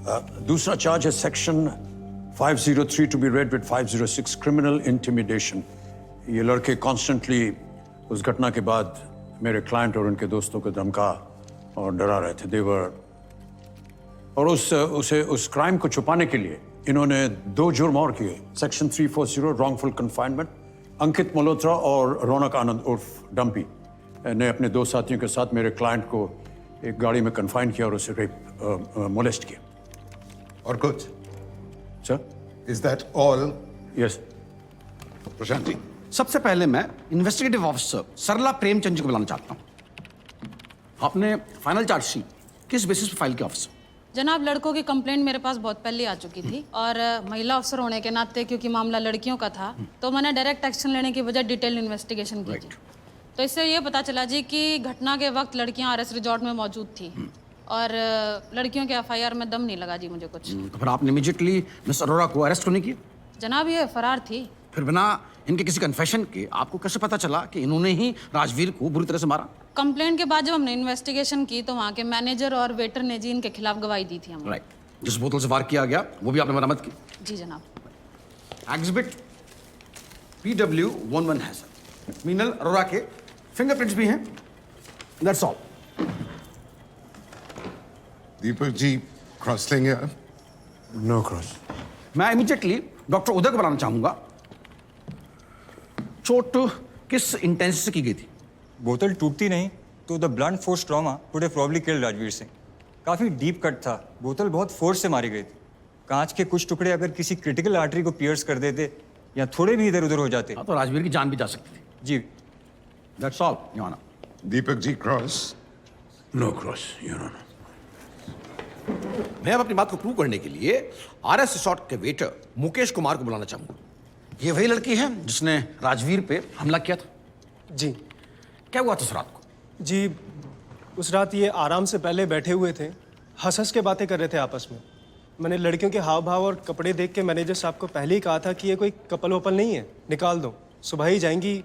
दूसरा चार्ज है section 503 to be read with 506 criminal intimidation. ये लड़के कॉन्स्टेंटली उस घटना के बाद मेरे क्लाइंट और उनके दोस्तों को धमका और डरा रहे थे। देवर और उस क्राइम को छुपाने के लिए इन्होंने 2 जुर्म और किए। Section 340 wrongful confinement. Ankit Malhotra और रौनक आनंद उर्फ डंपी ने अपने 2 साथियों के साथ मेरे क्लाइंट को एक गाड़ी में कन्फाइन किया और उसे रेप मोलेस्ट किया। और कुछ? Sir, is that all? Yes. Prashant ji, सबसे पहले मैं इन्वेस्टिगेटिव ऑफिसर सरला प्रेमचंद जी को बुलाना चाहता हूं। आपने फाइनल चार्जशीट किस बेसिस पे फाइल किया ऑफिसर? जनाब, लड़कों की कंप्लेंट मेरे पास बहुत पहले आ चुकी थी और महिला अफसर होने के नाते क्योंकि मामला लड़कियों का था तो मैंने डायरेक्ट एक्शन लेने की बजाय डिटेल इन्वेस्टिगेशन की थी। तो इससे ये पता चला जी कि घटना के वक्त लड़कियां आरएस रिजॉर्ट में मौजूद थी और लड़कियों के एफआईआर में दम नहीं लगा जी मुझे कुछ। तो फिर आपने इमीडिएटली मिस अरोड़ा को अरेस्ट नहीं किया? जनाब, ये फरार थी। फिर बिना इनके किसी कन्फेशन के आपको कैसे पता चला कि इन्होंने ही राजवीर को बुरी तरह से मारा? कंप्लेंट के बाद जब हमने इन्वेस्टिगेशन की तो वहाँ के मैनेजर और वेटर ने जी इनके खिलाफ गवाही दी थी। हम राइट। जिस बोतल से वार किया गया वो भी आपने बरामद की? जी जनाब। एग्जिबिट PW11 है सर। मीनल अरोड़ा के फिंगरप्रिंट्स भी हैं। That's all. Deepak ji cross लेंगे आप? No cross. मैं इमीडिएटली डॉक्टर उदय को बुलाना चाहूंगा। चोट किस इंटेंसिटी से की गई थी? बोतल टूटती नहीं तो the blunt force trauma would have probably killed Rajveer Singh. काफ़ी डीप कट था, बोतल बहुत फोर्स से मारी गई थी। कांच के कुछ टुकड़े अगर किसी क्रिटिकल आर्टरी को पियर्स कर देते या थोड़े भी इधर उधर हो जाते तो राजवीर की जान भी जा सकती थी। जी। That's all your honour. Deepak ji cross? No cross your honour. मैं अब अपनी बात को प्रूव करने के लिए आरएस रिसोर्ट के वेटर मुकेश कुमार को बुलाना चाहूंगा। ये वही लड़की है जिसने राजवीर पे हमला किया था? जी। क्या हुआ था उस रात को? जी, उस रात ये आराम से पहले बैठे हुए थे, हंस हंस के बातें कर रहे थे आपस में। मैंने लड़कियों के हाव भाव और कपड़े देख के मैनेजर साहब को पहले ही कहा था कि ये कोई कपल वपल नहीं है, निकाल दो, सुबह ही जाएंगी।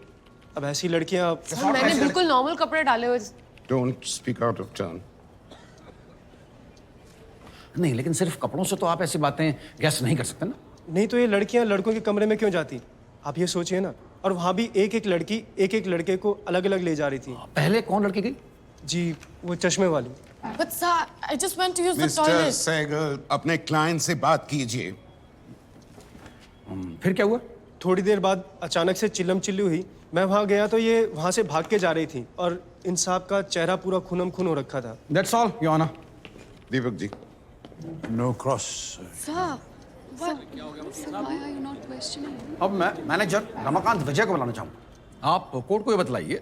अब ऐसी लड़कियां। मैंने बिल्कुल नॉर्मल कपड़े डाले हुए। Don't speak out of turn. नहीं, लेकिन सिर्फ कपड़ों से तो आप ऐसी बातें गैस नहीं कर सकते ना। नहीं तो ये लड़कियां लड़कों के कमरे में क्यों जाती, आप ये सोचिए ना। और वहाँ भी एक एक लड़की एक एक लड़के को अलग अलग ले जा रही थी। पहले कौन लड़की गई? जी, वो चश्मे वाली। But sir, I just went to use the mister toilet. Sahgal, अपने क्लाइंट से बात कीजिए। फिर क्या हुआ? थोड़ी देर बाद अचानक से चिल्लम चिल्ली हुई। मैं वहाँ गया तो ये वहाँ से भाग के जा रही थी और इन साहब का चेहरा पूरा खूनम खून हो रखा था। That's all your honour. Deepak ji. No cross. Sir, what? Sir, why are you not questioning? अब मैं मैनेजर रमाकांत विजय को बुलाना चाहूंगा। आप कोर्ट को ये बताइए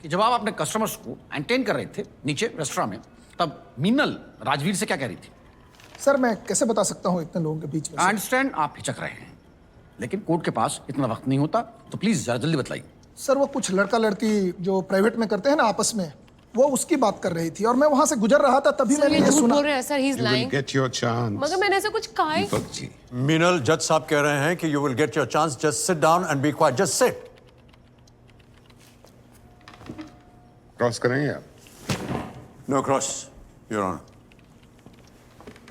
कि जब आप अपने कस्टमर्स को एंटरटेन कर रहे थे नीचे रेस्टोरेंट में, तब मीनल राजवीर से क्या कह रही थी? सर, मैं कैसे बता सकता हूँ इतने लोगों के बीच में? आई अंडरस्टैंड आप हिचक रहे हैं, लेकिन कोर्ट के पास इतना वक्त नहीं होता, तो प्लीज जरा जल्दी बताइए। सर, वो कुछ लड़का लड़की जो प्राइवेट में करते हैं ना आपस में, वो उसकी बात कर रही थी और मैं वहां से गुजर रहा था, तभी Sir, मैंने ये ये झूठ सुना। बोल रहे हैं sir, he is You will lying. get your chance. मगर मैंने ऐसा कुछ कहा ही। दीपक जी। मीनल, जज साहब कह रहे हैं कि you will get your chance, just sit down and be quiet, just sit. Cross करेंगे आप? No cross your honour.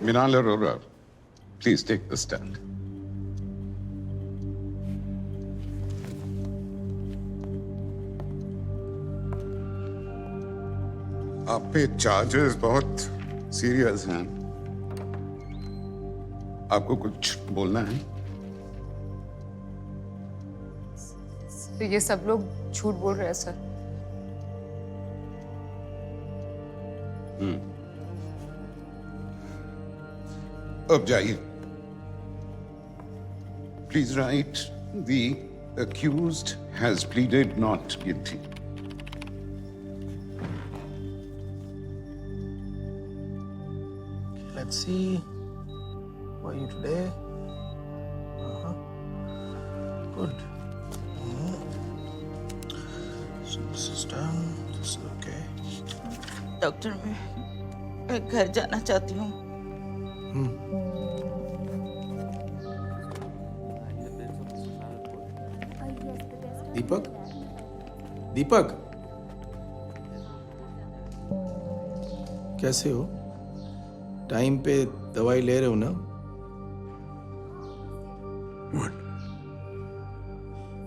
Minal Arora, please take the stand. आप पे चार्जेस बहुत सीरियस हैं। आपको कुछ बोलना है? तो ये सब लोग झूठ बोल रहे हैं सर। अब जाइए। Please right, the accused has pleaded not guilty. Let's see. How are you today? Good. So this is done. This is okay. Doctor, मैं घर जाना चाहती हूँ। दीपक, दीपक, कैसे हो? टाइम पे दवाई ले रहे हो ना?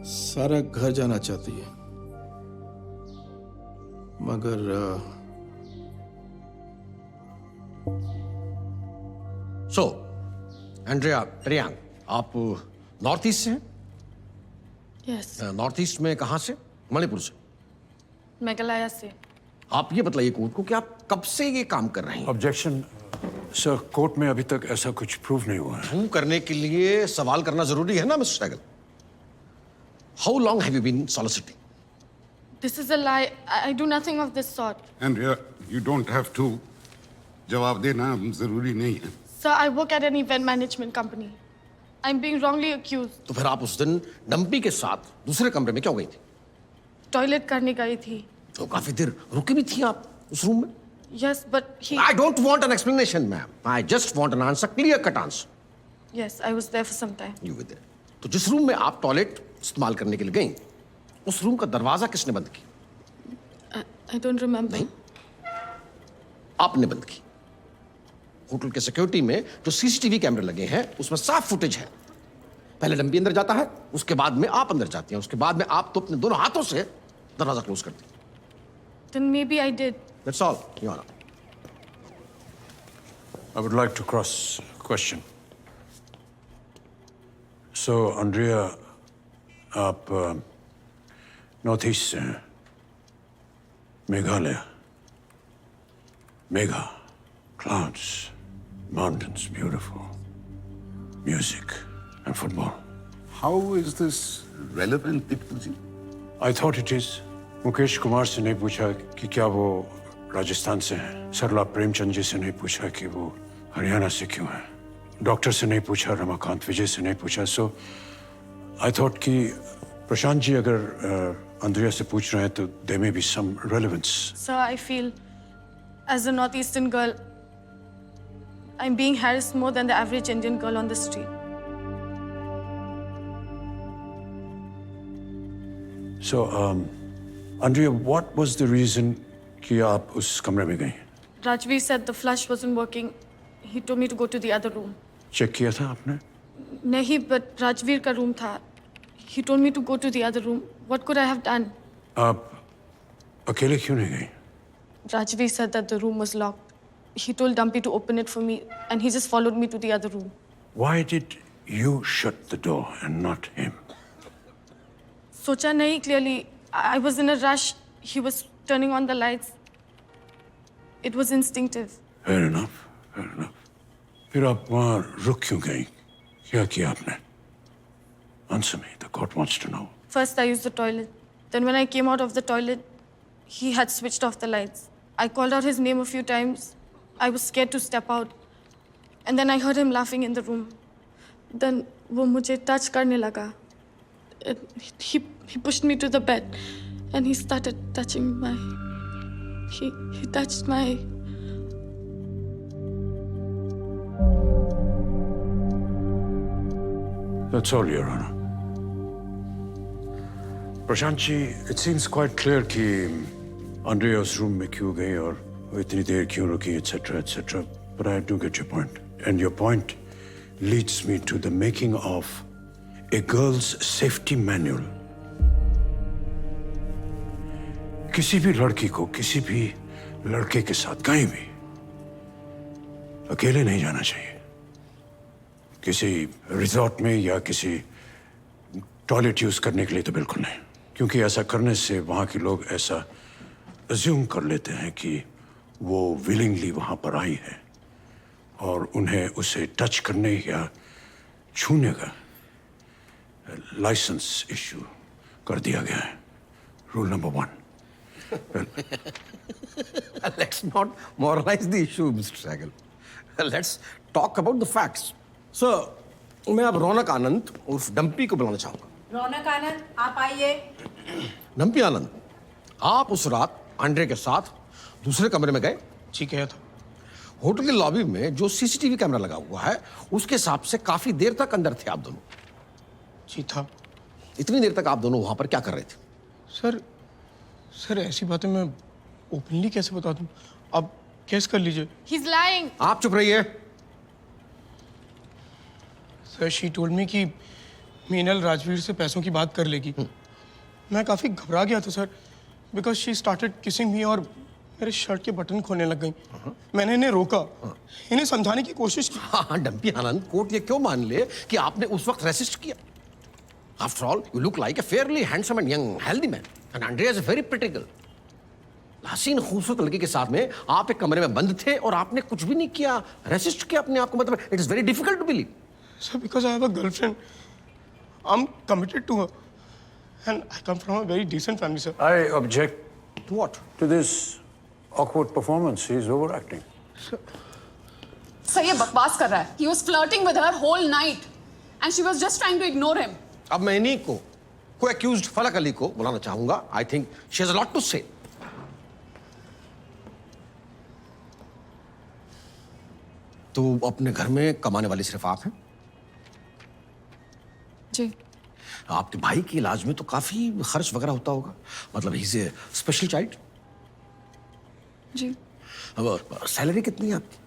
सारा घर जाना चाहती है, मगर सो एंड्रिया ट्रियांग, आप नॉर्थ ईस्ट से हैं? Yes. नॉर्थ ईस्ट में कहाँ से? मणिपुर से। मेघालय से। आप ये बताइए कोर्ट को कि आप कब से ये काम कर रहे हैं? ऑब्जेक्शन सर, कोर्ट में अभी तक ऐसा कुछ प्रूव नहीं हुआ है। प्रूव करने के लिए सवाल करना जरूरी है ना mister Sahgal? How long have you been soliciting? This is a lie. I do nothing of this sort. And you don't have to. जवाब देना जरूरी नहीं है। Sir, I work at an event management company. I'm being wrongly accused. तो फिर आप उस दिन डंपी के साथ दूसरे कमरे में क्यों गई थी? टॉयलेट करने गई थी। तो काफी देर रुकी भी थी आप उस रूम में? Yes, but he. I don't want an explanation, ma'am. I just want an answer, clear-cut answer. Yes, I was there for some time. You were there. तो जिस रूम में आप टॉयलेट इस्तेमाल करने के लिए गई, उस रूम का दरवाजा किसने बंद किया? I don't remember. नहीं, आपने बंद की। होटल के सिक्योरिटी में जो सीसीटीवी कैमरे लगे हैं, उसमें साफ फुटेज है। पहले डंपी अंदर जाता है, उसके बाद में आप अंदर जाती हैं, उसके बाद में आप तो अपने दोनों हाथों से दरवाजा क्लोज करती हैं। Then maybe I did. That's all, Your Honor. I would like to cross question. So, Andrea, आप नॉर्थ ईस्ट से हैं, Meghalaya, Megha, clouds, mountains, beautiful, music and football. How is this relevant, Diptu ji? I thought it is. Mukesh Kumar से नहीं पूछा कि क्या वो राजस्थान से हैं। सरला प्रेमचंद जी से नहीं पूछा कि वो हरियाणा से क्यों हैं। डॉक्टर से नहीं पूछा, रमाकांत विजय से नहीं पूछा। सो आई थॉट कि प्रशांत जी अगर अंद्रिया से पूछ रहे हैं तो there may be some relevance. Sir, I feel as a northeastern girl, I'm being harassed more than the average Indian girl on the street. So, Andrea, what was the reason कि आप उस कमरे में गई? Rajveer said the flush wasn't working. He told me to go to the other room. Check किया था आपने? नहीं, but Rajveer का room था. He told me to go to the other room. What could I have done? आप अकेले क्यों नहीं गई? Rajveer said that the room was locked. He told Dumpy to open it for me, and he just followed me to the other room. Why did you shut the door and not him? सोचा नहीं clearly. I was in a rush. He was turning on the lights. It was instinctive. Fair enough, fair enough. फिर आप वहाँ रुक क्यों गई? क्या किया आपने? Answer me. The court wants to know. First, I used the toilet. Then, when I came out of the toilet, he had switched off the lights. I called out his name a few times. I was scared to step out. And then I heard him laughing in the room. Then, वो मुझे touch करने लगा. He pushed me to the bed, and he started touching my. He touched my. That's all, Your Honor. Prashant ji, it seems quite clear कि Andrea उस room में क्यों गई और वो इतनी देर क्यों रुकी, etc., etc. But I do get your point, and your point leads me to the making of a girl's safety manual. किसी भी लड़की को किसी भी लड़के के साथ कहीं भी अकेले नहीं जाना चाहिए। किसी रिजॉर्ट में या किसी टॉयलेट यूज करने के लिए तो बिल्कुल नहीं, क्योंकि ऐसा करने से वहाँ के लोग ऐसा अज्यूम कर लेते हैं कि वो विलिंगली वहाँ पर आई है और उन्हें उसे टच करने या छूने का लाइसेंस इशू कर दिया गया है। Rule number 1। Let's not moralize the issue, Mr. Sahgal. Let's talk about the facts. Sir, मैं अब रौनक आनंद उर्फ डंपी को बुलाना चाहूंगा। रौनक आनंद, आप आइए। डंपी आनंद, आप उस रात आंड्रे के साथ दूसरे कमरे में गए? जी गया था। होटल के लॉबी में जो सीसीटीवी कैमरा लगा हुआ है, उसके हिसाब से काफी देर तक अंदर थे आप दोनों। जी था। इतनी देर तक आप दोनों वहां पर क्या कर रहे थे? सर ऐसी बातें मैं ओपनली कैसे बता दूं? अब केस कर लीजिए। He's lying. आप चुप रहिए। सर शी टोल्ड मी कि मीनल राजवीर से पैसों की बात कर लेगी। मैं काफ़ी घबरा गया था sir, because she started kissing मी और मेरे शर्ट के बटन खोलने लग गई। मैंने इन्हें रोका, इन्हें समझाने की कोशिश की। हाँ डम्पी आनंद, कोर्ट ये क्यों मान ले कि आपने उस वक्त रेसिस्ट किया? After all you look like a Fairlie handsome and young healthy man and Andrea is a very pretty girl. हसीन खूबसूरत लड़की के साथ में आप एक कमरे में बंद थे और आपने कुछ भी नहीं किया, रेसिस्ट किया अपने आप को। मतलब it is very difficult to believe. Sir because I have a girlfriend, I am committed to her and I come from a very decent family sir. I object to what? to this awkward performance. He's overacting. Sir ये बकवास कर रहा है। He was flirting with her whole night and she was just trying to ignore him. अब मैं इन्हीं को accused फलक अली को बुलाना चाहूंगा। I think she has a lot to say. तो अपने घर में कमाने वाली सिर्फ आप हैं? जी। आपके भाई के इलाज में तो काफी खर्च वगैरह होता होगा, मतलब he is a special child. जी। अब सैलरी कितनी है आपकी?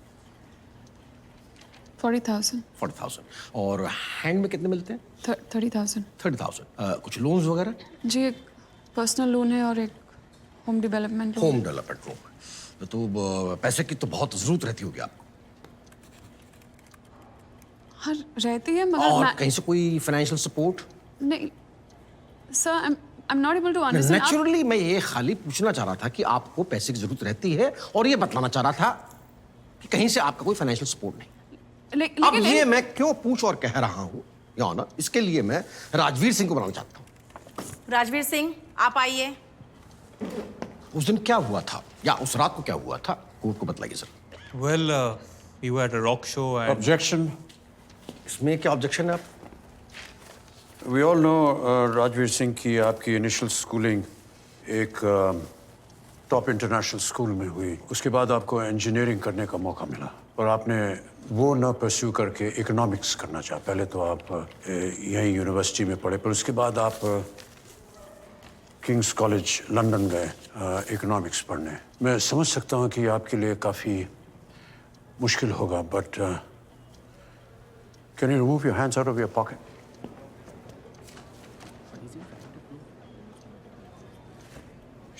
40,000। 40,000। और हैंड में कितने मिलते हैं? 30,000। 30,000। कुछ लोन्स वगैरह? जी, एक पर्सनल लोन है और एक home development loan. Home development loan. तो पैसे की तो बहुत जरूरत रहती होगी आपको। हाँ रहती है, मगर और कहीं से कोई फाइनेंशियल सपोर्ट? नहीं sir, I am not able to understand. Naturally मैं ये खाली पूछना चाह रहा था कि आपको पैसे की जरूरत रहती है और ये बतलाना चाह रहा था कि कहीं से आपका कोई फाइनेंशियल सपोर्ट नहीं। अब ये मैं क्यों पूछ और कह रहा हूँ या ऑनर, इसके लिए मैं राजवीर सिंह को बुलाना चाहता हूँ। राजवीर सिंह, आप आइए। उस दिन क्या हुआ था या उस रात को क्या हुआ था, कोर्ट को बतलाइए sir. Well, we were at a rock show and Objection. इसमें क्या ऑब्जेक्शन है आप? We all know Rajveer Singh की आपकी इनिशियल स्कूलिंग एक टॉप इंटरनेशनल स्कूल में हुई। उसके बाद आपको इंजीनियरिंग करने का मौका मिला और आपने वो न परस्यू करके इकोनॉमिक्स करना चाहा। पहले तो आप यहीं यूनिवर्सिटी में पढ़े, पर उसके बाद आप किंग्स कॉलेज लंदन गए इकोनॉमिक्स पढ़ने। मैं समझ सकता हूँ कि आपके लिए काफ़ी मुश्किल होगा, but can you remove your hands out of your pocket?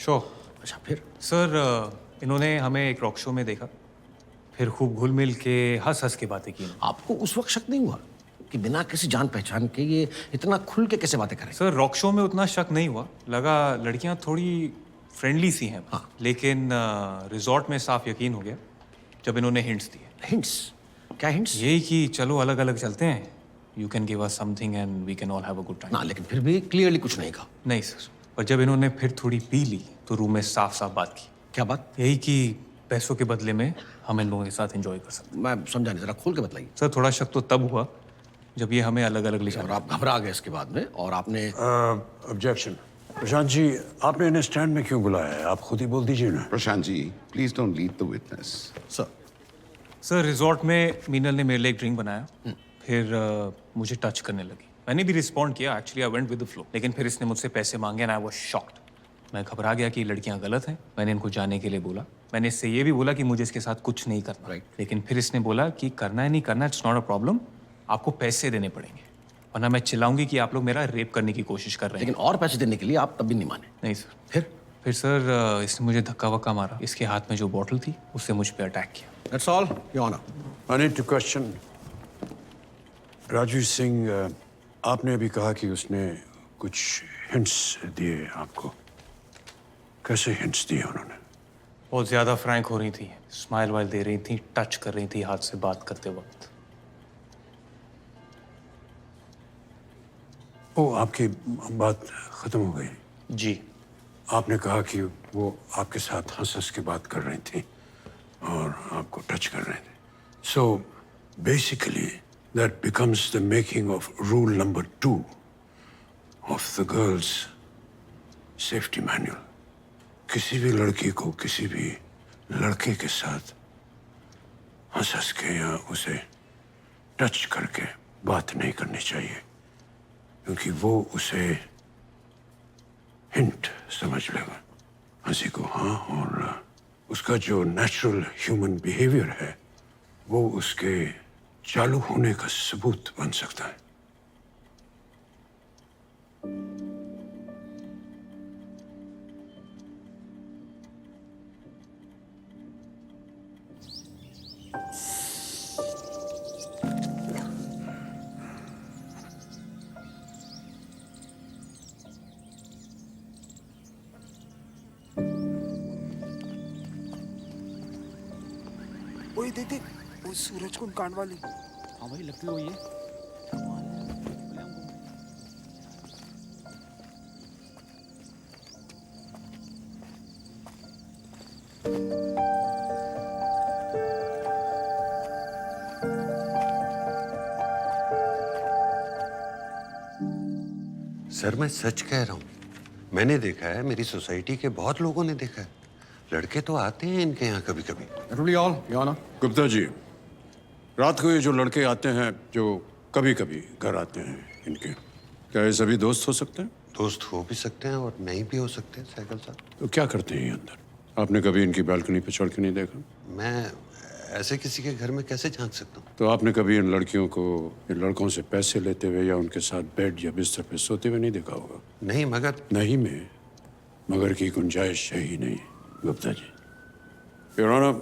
sure. अच्छा फिर? सर इन्होंने हमें एक रॉक शो में देखा, फिर खूब घुल मिल के हंस हंस के बातें की। आपको उस वक्त शक नहीं हुआ कि बिना किसी जान पहचान के ये इतना खुल के कैसे बातें करें? सर रॉक शो में उतना शक नहीं हुआ, लगा लड़कियां थोड़ी फ्रेंडली सी हैं। हाँ। लेकिन रिजॉर्ट में साफ यकीन हो गया जब इन्होंने हिंट्स दिए। हिंट्स? क्या हिंट्स? यही कि चलो अलग अलग चलते हैं, you can give us something and we can all have a good time. ना, लेकिन फिर भी क्लियरली कुछ नहीं कहा। नहीं सर, और जब इन्होंने फिर थोड़ी पी ली तो रूम में साफ साफ बात की। क्या बात? यही कि पैसों के बदले में हम इन लोगों के साथ एंजॉय कर सकते हैं। मैं समझा नहीं, जरा खोल के बताइए। सर थोड़ा शक तो तब हुआ जब ये हमें अलग अलग ले और चला। आप घबरा गए इसके बाद में और आपने ऑब्जेक्शन। प्रशांत जी, आपने इन्हें स्टैंड में क्यों बुलाया है? आप खुद ही बोल दीजिए ना। Prashant ji, please don't lead the witness. Sir resort में मीनल ने मेरे लिए एक ड्रिंक बनाया, फिर मुझे टच करने लगी। मैंने भी रिस्पॉन्ड किया, actually I went with the flow. लेकिन फिर इसने मुझसे पैसे मांगे एंड आई वाज शॉक्ड। मैं घबरा गया कि लड़कियां गलत हैं। मैंने इनको जाने के लिए बोला। मैंने इससे ये भी बोला कि मुझे इसके साथ कुछ नहीं करना। Right. लेकिन फिर इसने बोला कि करना है नहीं करना, इट्स नॉट अ प्रॉब्लम, आपको पैसे देने पड़ेंगे वरना मैं चिल्लाऊंगी कि आप लोग मेरा रेप करने की कोशिश कर रहे हैं। लेकिन और पैसे देने के लिए आप तब भी नहीं माने? नहीं सर। फिर सर इसने मुझे धक्का वक्का मारा, इसके हाथ में जो बॉटल थी उससे मुझ पर अटैक किया। That's all, Your Honor. I need to question Rajveer Singh. आपने अभी कहा कि उसने कुछ हिंट्स दिए आपको। कैसे हिंट्स दिए उन्होंने? बहुत ज़्यादा फ्रैंक हो रही थी, स्माइल वाइल दे रही थी, टच कर रही थी हाथ से बात करते वक्त। ओ, आपकी बात खत्म हो गई? जी। आपने कहा कि वो आपके साथ हंस हंस के बात कर रही थी और आपको टच कर रहे थे। So basically that becomes the making of rule number 2 of the girls safety manual. किसी भी लड़की को किसी भी लड़के के साथ हंस हंस के या उसे टच करके बात नहीं करनी चाहिए, क्योंकि वो उसे हिंट समझ लेगा। हंसी को हाँ और उसका जो नेचुरल ह्यूमन बिहेवियर है वो उसके चालू होने का सबूत बन सकता है। ओए देख देख, वो सूरज कुंड कांड वाली। हाँ भाई, लगती हो ये। सर मैं सच कह रहा हूँ, मैंने देखा है, मेरी सोसाइटी के बहुत लोगों ने देखा है। लड़के तो आते हैं इनके यहाँ कभी कभी। Truly all, Your Honor. Gupta ji, रात को ये जो लड़के आते हैं जो कभी कभी घर आते हैं इनके, क्या ये सभी दोस्त हो सकते हैं? दोस्त हो भी सकते हैं और नहीं भी हो सकते, सहगल साहब। तो क्या करते हैं ये अंदर? आपने कभी इनकी बालकनी पे चढ़ के नहीं देखा? मैं ऐसे किसी के घर में कैसे झांक सकता हूँ? तो आपने कभी इन लड़कियों को इन लड़कों से पैसे लेते हुए या उनके साथ बेड या बिस्तर पे सोते हुए नहीं देखा होगा? नहीं मगर नहीं में मगर की गुंजाइश है ही नहीं गुप्ता जी। योर ऑनर,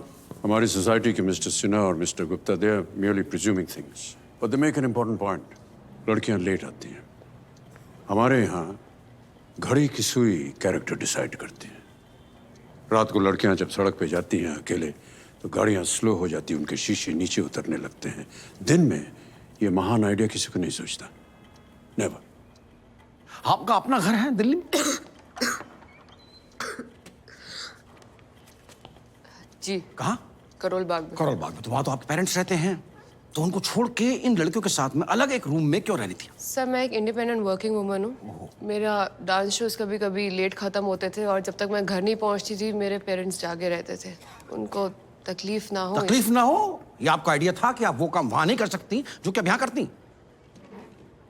हमारी सोसाइटी के मिस्टर सिन्हा और mister Gupta they are merely presuming things, but they make an important point. लड़कियां लेट आती हैं। हमारे यहाँ घड़ी की सुई कैरेक्टर डिसाइड करती है। रात को लड़कियां जब सड़क पे जाती हैं अकेले तो गाड़ियां स्लो हो जाती हैं, उनके शीशे नीचे उतरने लगते हैं। दिन में ये महान आइडिया किसी को नहीं सोचता, नेवर। आपका अपना घर है दिल्ली में? जी। कहाँ? करोल बाग में। करोल बाग में। तो वहाँ तो आपके पेरेंट्स रहते हैं, तो उनको छोड़ के इन लड़कियों के साथ में अलग एक रूम में क्यों रह रही थी? सर मैं एक इंडिपेंडेंट वर्किंग वुमन हूँ। मेरा डांस शोज कभी कभी लेट खत्म होते थे और जब तक मैं घर नहीं पहुँचती थी मेरे पेरेंट्स जागे रहते थे। उनको तकलीफ ना हो। तकलीफ ना हो, ये आपका आइडिया था कि आप वो काम वहां नहीं कर सकती जो कि आप यहाँ करती।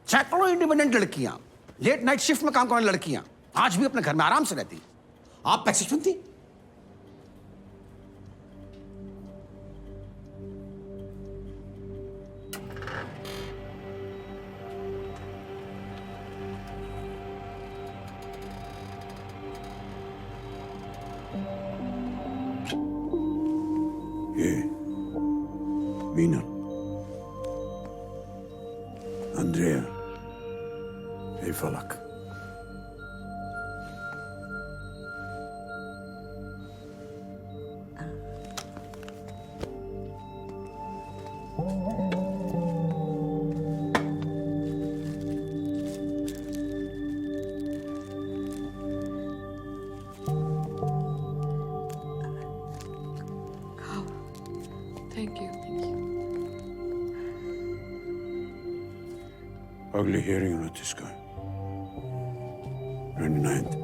सैकड़ों इंडिपेंडेंट लड़कियां, लेट नाइट शिफ्ट में काम करने वाली लड़कियां आज भी अपने घर में आराम से रहती। आप पैसे चुनती? ये मीना, अंद्रेया, ये फलक। Thank you. Ugly hearing about this guy. 29th.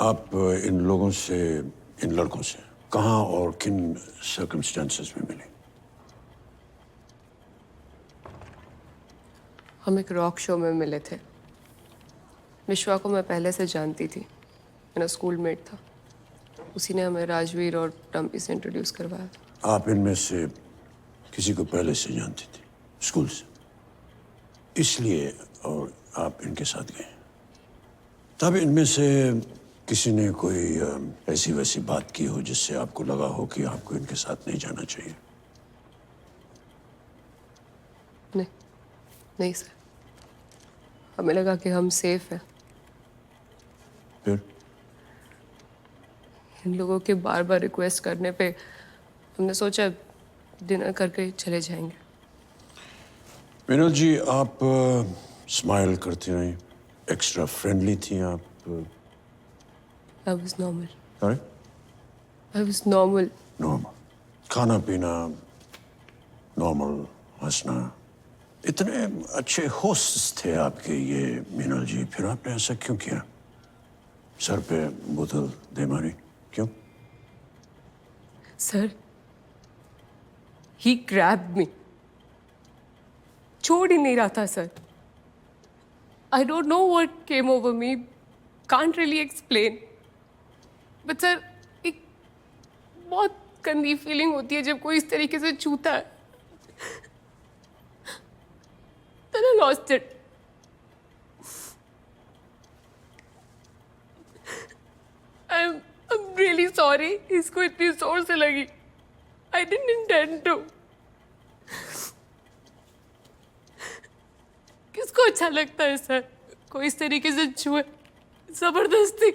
आप इन लोगों से, इन लड़कों से कहाँ और किन सर्कमस्टेंसेस में मिले? हम एक रॉक शो में मिले थे। विश्वा को मैं पहले से जानती थी, मेरा स्कूल मेट था। उसी ने हमें राजवीर और टम्पी से इंट्रोड्यूस करवाया। आप इनमें से किसी को पहले से जानती थी, स्कूल से, इसलिए और आप इनके साथ गए। तब इनमें से किसी ने कोई ऐसी वैसी बात की हो जिससे आपको लगा हो कि आपको इनके साथ नहीं जाना चाहिए? नहीं सर, हमें लगा कि हम सेफ हैं। फिर इन लोगों के बार बार रिक्वेस्ट करने पे हमने सोचा डिनर करके चले जाएंगे। मीनल जी, आप स्माइल करती रही, एक्स्ट्रा फ्रेंडली थी आप। I was normal. Sorry? I was normal. Normal, खाना पीना नॉर्मल, हंसना इतने अच्छे होस्ट थे आपके ये मीनल जी, फिर आपने ऐसा क्यों किया? सर पे बोतल दे मारी क्यों? सर, ही ग्रैब्ड मी, छोड़ ही नहीं रहा था sir. I don't know what came over me, can't really explain. But sir, एक बहुत गंदी फीलिंग होती है जब कोई इस तरीके से छूता है. Then I lost it. I'm really sorry. इसको इतनी जोर से लगी. I didn't intend to. किसको अच्छा लगता है सर कोई इस तरीके से छुए जबरदस्ती?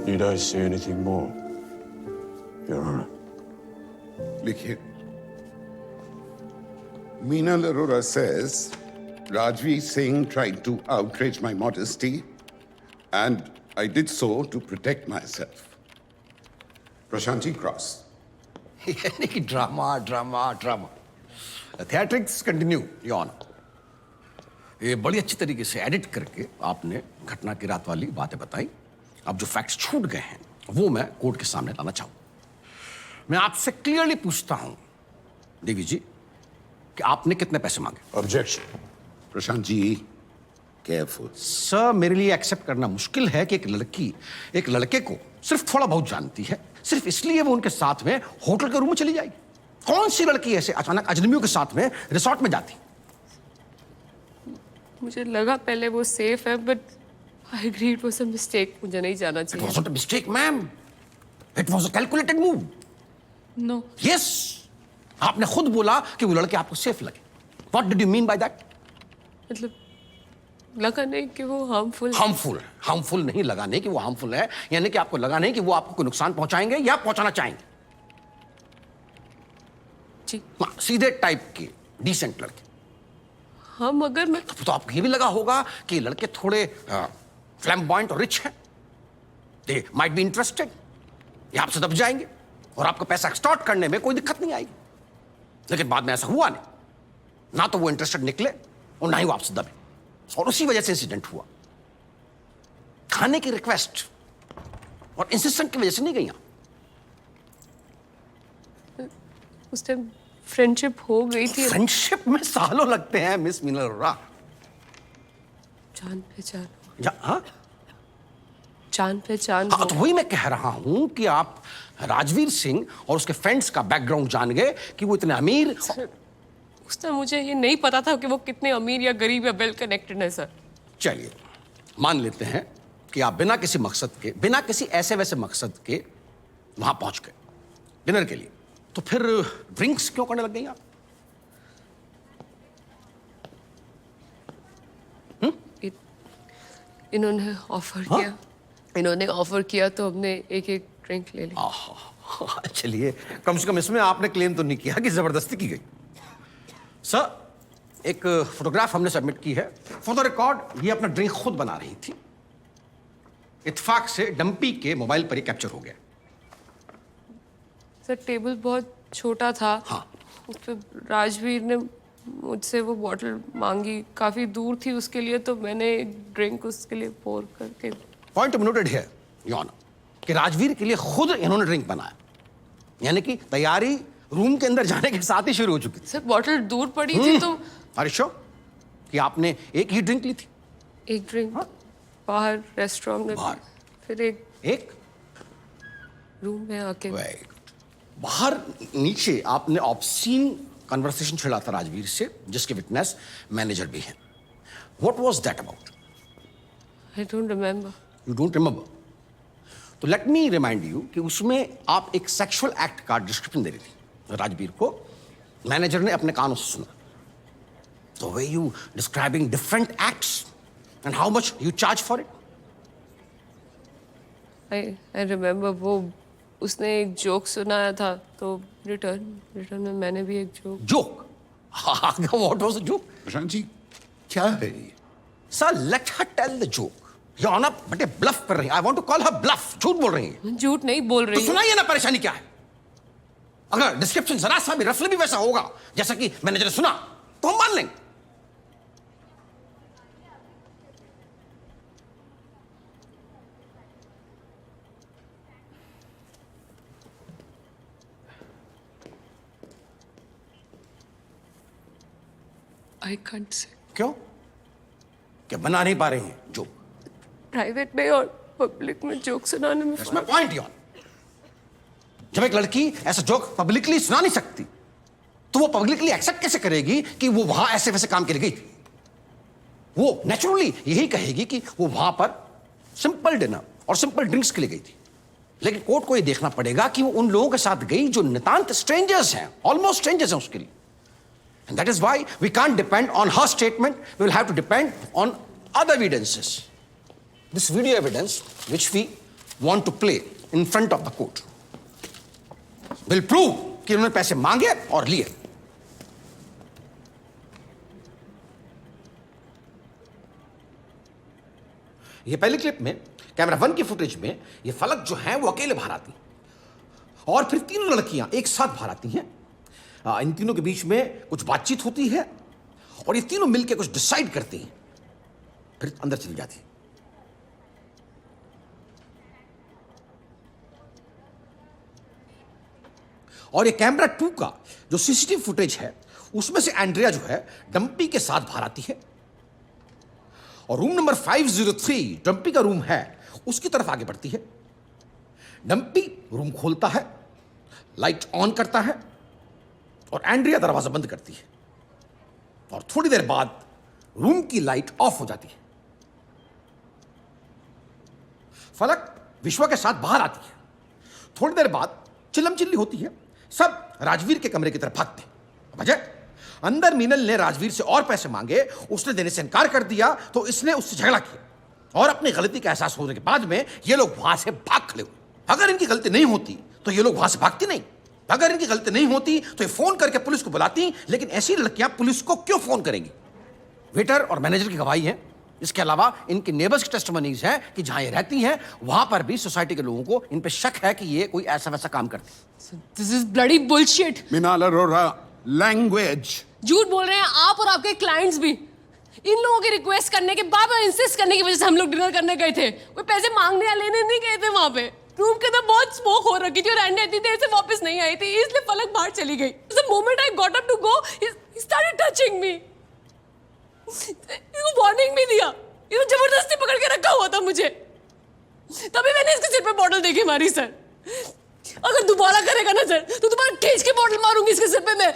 Need I say anything more, Your Honor? लिखिए. Meenal Arora says Rajveer Singh tried to outrage my modesty, and I did so to protect myself. Prashanti Cross. यानी कि drama drama drama. Theatrics continue your honour. ये बड़ी अच्छी तरीके से edit करके आपने घटना की रात वाली बातें बताई. अब जो फैक्ट्स छूट गए हैं वो मैं कोर्ट के सामने लाना चाहूँ. मैं आपसे क्लियरली पूछता हूँ देवी जी कि आपने कितने पैसे मांगे? Objection. Prashant ji, careful. Sir, मेरे लिए एक्सेप्ट करना मुश्किल है कि एक लड़की एक लड़के को सिर्फ थोड़ा बहुत जानती है, सिर्फ इसलिए वो उनके साथ में होटल के रूम में चली जाएगी. कौन सी लड़की ऐसे अचानक अजनबियों के साथ में रिसोर्ट में जाती? मुझे लगा पहले वो सेफ है, but I agree it was a mistake. मुझे नहीं जाना It चाहिए. wasn't a mistake, ma'am. It was a calculated move. No. Yes. आपने खुद बोला कि वो लड़के आपको सेफ लगे. What did you mean by that? मतलब लगा नहीं कि वो हार्मफुल. हार्मफुल नहीं लगा नहीं कि वो हार्मफुल है, यानी कि आपको लगा नहीं कि वो आपको कोई नुकसान पहुंचाएंगे या पहुंचाना चाहेंगे. जी. हाँ, सीधे टाइप के डिसेंट लड़के. हाँ, मगर मैं तो आपको ये भी लगा होगा कि लड़के थोड़े फ्लैम्बॉयंट और रिच हैं. They might be interested. ये आपसे दब जाएंगे और आपको पैसा एक्सटॉर्ट करने में कोई दिक्कत नहीं आएगी. लेकिन बाद में ऐसा हुआ नहीं. ना तो वो इंटरेस्टेड निकले और ना ही वो आपसे दबे, और उसी वजह से इंसिडेंट हुआ. खाने की रिक्वेस्ट और इंसिस्टेंट की वजह से नहीं गई. उस टाइम फ्रेंडशिप हो गई थी. फ्रेंडशिप में सालों लगते हैं मिस मीनल अरोरा. जान पहचान. हाँ, जान पहचान. तो वही मैं कह रहा हूं कि आप राजवीर सिंह और उसके फ्रेंड्स का बैकग्राउंड जान गए कि वो इतने अमीर. उस टाइम मुझे ये नहीं पता था कि वो कितने अमीर या गरीब या वेल कनेक्टेड है सर. चलिए मान लेते हैं कि आप बिना किसी मकसद के, बिना किसी ऐसे वैसे मकसद के वहां पहुंच गए डिनर के लिए. तो फिर ड्रिंक्स क्यों करने लग गई आप? इन्होंने ऑफर किया. इन्होंने ऑफर किया तो हमने एक एक ड्रिंक ले ली. चलिए, कम से कम इसमें आपने क्लेम तो नहीं किया कि जबरदस्ती की गई. सर, एक फोटोग्राफ हमने सबमिट की है. फॉर द रिकॉर्ड ये अपना ड्रिंक खुद बना रही थी. इत्तेफाक से डंपी के मोबाइल पर ही कैप्चर हो गया. सर, टेबल बहुत छोटा था. हाँ. उस पर राजवीर ने मुझसे वो बॉटल मांगी. काफी दूर थी उसके लिए, तो मैंने ड्रिंक उसके लिए पोर करके. पॉइंट नोटेड है योर ऑनर कि राजवीर के लिए खुद इन्होंने ड्रिंक बनाया, यानी कि तैयारी रूम के अंदर जाने के साथ ही शुरू हो चुकी थी. सर, बॉटल दूर पड़ी थी तो. अरे श्योर कि आपने एक ही ड्रिंक ली थी? एक ड्रिंक बाहर रेस्टोरेंट में, बाहर. फिर एक रूम में आके. बाहर नीचे आपने ऑब्सीन कन्वर्सेशन छेड़ा था राजवीर से, जिसके विटनेस मैनेजर भी हैं. What was that about? I don't remember. You don't remember? तो लेट मी रिमाइंड यू कि उसमें आप एक सेक्सुअल एक्ट का डिस्क्रिप्शन दे रही थी राजवीर को. मैनेजर ने अपने कानों से सुना. तो way you describing different acts and how much you charge for it? I remember वो उसने एक जोक सुनाया था, तो रिटर्न में मैंने भी एक joke. Joke? What was the joke? Prashant ji, क्या है ये? Sir let her tell the joke. ये ऑनर बटे ब्लफ कर रही है। I want to call her bluff. झूठ बोल रही है। झूठ नहीं बोल तो रही हूँ। सुनाइए ना परेशानी क्या है। अगर डिस्क्रिप्शन जरा सा भी रफली भी वैसा होगा जैसा कि मैनेजर ने सुना तो हम मान लेंगे। I can't say. क्यों? क्या बना नहीं पा रही हैं जोक? प्राइवेट में और पब्लिक में जोक सुनाने में इसमें पॉइंट यार, जब एक लड़की ऐसा जोक पब्लिकली सुना नहीं सकती तो वो पब्लिकली एक्सेप्ट कैसे करेगी कि वो वहां ऐसे वैसे काम के लिए गई थी? वो नेचुरली यही कहेगी कि वो वहां पर सिंपल डिनर और सिंपल ड्रिंक्स के लिए गई थी। लेकिन कोर्ट को ये देखना पड़ेगा कि वो उन लोगों के साथ गई जो नितांत स्ट्रेंजर्स हैं, ऑलमोस्ट स्ट्रेंजर्स हैं उसके लिए। And that is why we can't depend on her statement. We will have to depend on other evidences. This video evidence, which we want to play in front of the court, will prove कि उन्होंने पैसे मांगे और लिए। ये पहली clip में camera 1 की फुटेज में ये फलक जो है वो अकेले बाहर आती है और फिर तीनों लड़कियां एक साथ बाहर आती हैं। इन तीनों के बीच में कुछ बातचीत होती है और ये तीनों मिलकर कुछ डिसाइड करती हैं, फिर अंदर चली जाती है। और ये कैमरा 2 का जो सीसीटीवी फुटेज है उसमें से एंड्रिया जो है डंपी के साथ बाहर आती है और रूम नंबर 503 डंपी का रूम है उसकी तरफ आगे बढ़ती है। डंपी रूम खोलता है, लाइट ऑन करता है और एंड्रिया दरवाजा बंद करती है और थोड़ी देर बाद रूम की लाइट ऑफ हो जाती है। फलक विश्वा के साथ बाहर आती है। थोड़ी देर बाद चिल्लम चिल्ली होती है। सब राजवीर के कमरे की तरफ भागते हैं। वजह अंदर मीनल ने राजवीर से और पैसे मांगे, उसने देने से इनकार कर दिया तो इसने उससे झगड़ा किया और अपनी गलती का एहसास होने के बाद में ये लोग वहां से भाग खड़े हुए। अगर इनकी गलती नहीं होती तो ये लोग वहां से भागती नहीं। अगर इनकी गलती नहीं होती तो ये फोन करके पुलिस को बुलाती, लेकिन ऐसी लड़कियां पुलिस को क्यों फोन करेंगी? वेटर और मैनेजर की गवाही है। इसके अलावा इनके नेबर्स की टेस्टिमनीज हैं कि जहां ये रहती हैं वहां पर भी सोसाइटी के लोगों को इन पे शक है कि ये कोई ऐसा वैसा काम करती। This is bloody bullshit. Minal Arora, language. झूठ बोल रहे हैं आप और आपके क्लाइंट्स भी। इन लोगों की रिक्वेस्ट करने के बाद और इंसिस्ट करने की वजह से हम लोग डिनर करने गए थे। कोई पैसे मांगने या लेने नहीं गए थे। वहां पे रूम के अंदर बहुत स्मोक हो रखी थी और एंडी इतनी देर से वापस नहीं आई थी, इसलिए फलक बाहर चली गई। The moment I got up to go, he started touching me. इसको वार्निंग भी दिया। ये जबरदस्ती पकड़ के रखा हुआ था मुझे। तभी मैंने इसके सिर पे बॉटल देखी मारी सर। अगर दोबारा करेगा ना सर तो दोबारा खींच के बॉटल मारूंगी इसके सिर पे मैं।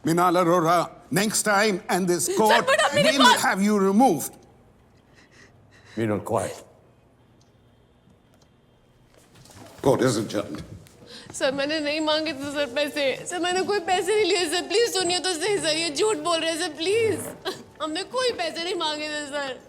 Minal Arora, next time and this court but मेरे will pass- have you removed. Minal, quiet. Court is adjourned. Sir मैंने नहीं मांगे थे सर पैसे। सर मैंने कोई पैसे नहीं लिए सर। प्लीज सुनिए तो सही सर, ये झूठ बोल रहे हैं सर प्लीज। हमने कोई पैसे नहीं मांगे थे सर।